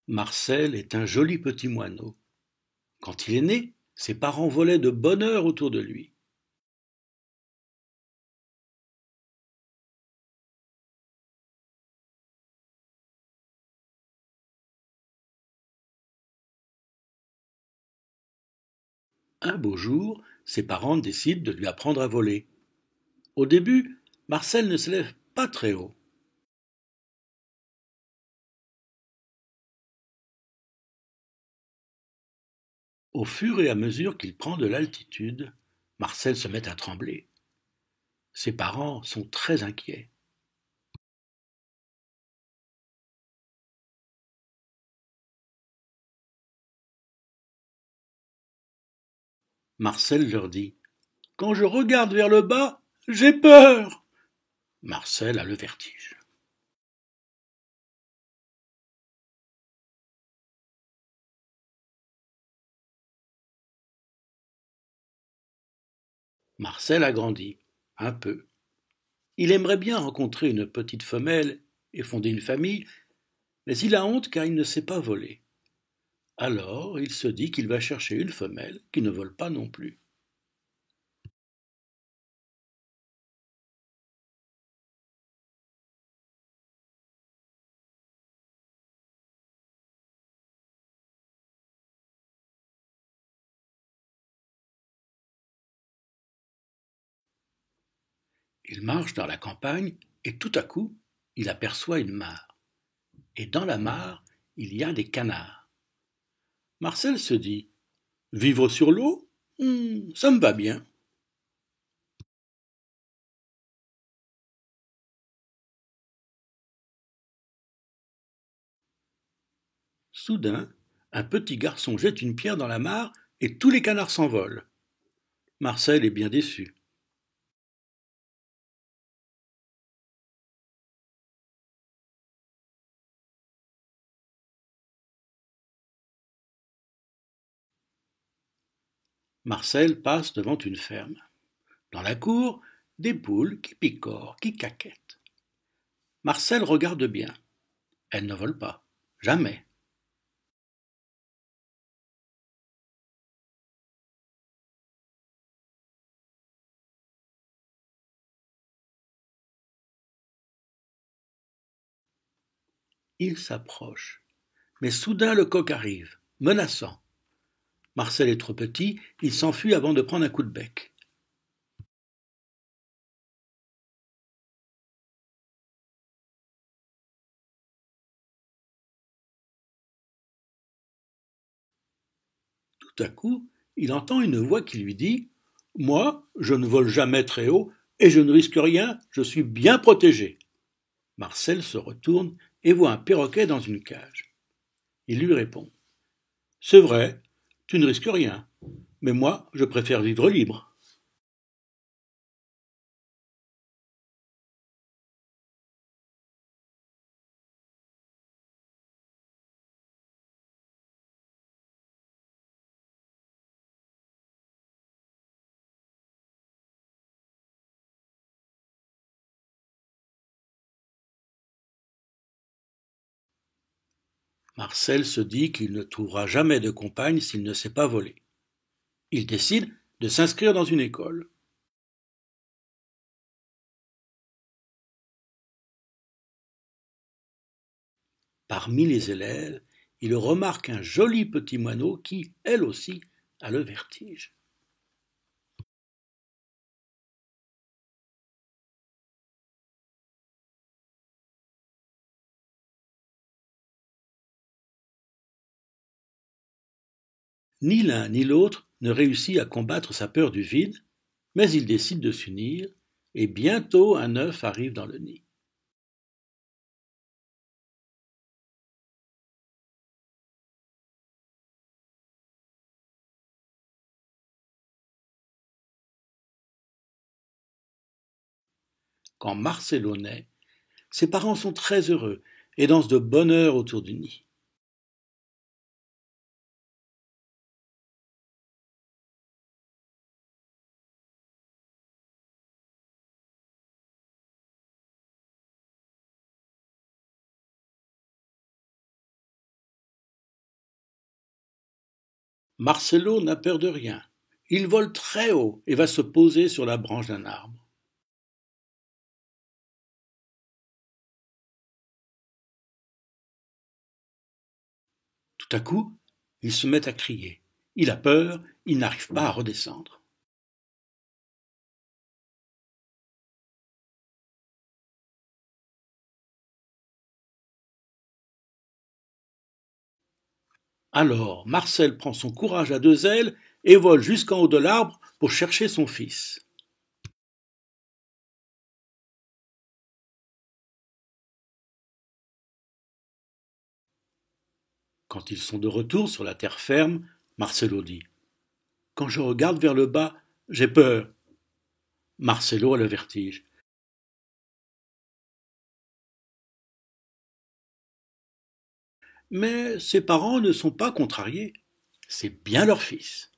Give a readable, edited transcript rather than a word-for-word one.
Marcel est un joli petit moineau. Quand il est né, ses parents volaient de bonheur autour de lui. Un beau jour, ses parents décident de lui apprendre à voler. Au début, Marcel ne s'élève pas très haut. Au fur et à mesure qu'il prend de l'altitude, Marcel se met à trembler. Ses parents sont très inquiets. Marcel leur dit: Quand je regarde vers le bas, j'ai peur. Marcel a le vertige. Marcel a grandi, un peu. Il aimerait bien rencontrer une petite femelle et fonder une famille, mais il a honte car il ne sait pas voler. Alors il se dit qu'il va chercher une femelle qui ne vole pas non plus. Il marche dans la campagne et tout à coup, il aperçoit une mare. Et dans la mare, il y a des canards. Marcel se dit: Vivre sur l'eau, ça me va bien. Soudain, un petit garçon jette une pierre dans la mare et tous les canards s'envolent. Marcel est bien déçu. Marcel passe devant une ferme. Dans la cour, des poules qui picorent, qui caquettent. Marcel regarde bien. Elles ne volent pas. Jamais. Il s'approche. Mais soudain le coq arrive, menaçant. Marcel est trop petit, il s'enfuit avant de prendre un coup de bec. Tout à coup, il entend une voix qui lui dit: Moi, je ne vole jamais très haut et je ne risque rien, je suis bien protégé. Marcel se retourne et voit un perroquet dans une cage. Il lui répond: C'est vrai, tu ne risques rien, mais moi, je préfère vivre libre. Marcel se dit qu'il ne trouvera jamais de compagne s'il ne sait pas voler. Il décide de s'inscrire dans une école. Parmi les élèves, il remarque un joli petit moineau qui, elle aussi, a le vertige. Ni l'un ni l'autre ne réussit à combattre sa peur du vide, mais ils décident de s'unir, et bientôt un œuf arrive dans le nid. Quand Marcelo naît, ses parents sont très heureux et dansent de bonne heure autour du nid. Marcello n'a peur de rien. Il vole très haut et va se poser sur la branche d'un arbre. Tout à coup, il se met à crier. Il a peur, il n'arrive pas à redescendre. Alors Marcel prend son courage à deux ailes et vole jusqu'en haut de l'arbre pour chercher son fils. Quand ils sont de retour sur la terre ferme, Marcello dit: Quand je regarde vers le bas, j'ai peur. Marcello a le vertige. Mais ses parents ne sont pas contrariés. C'est bien leur fils.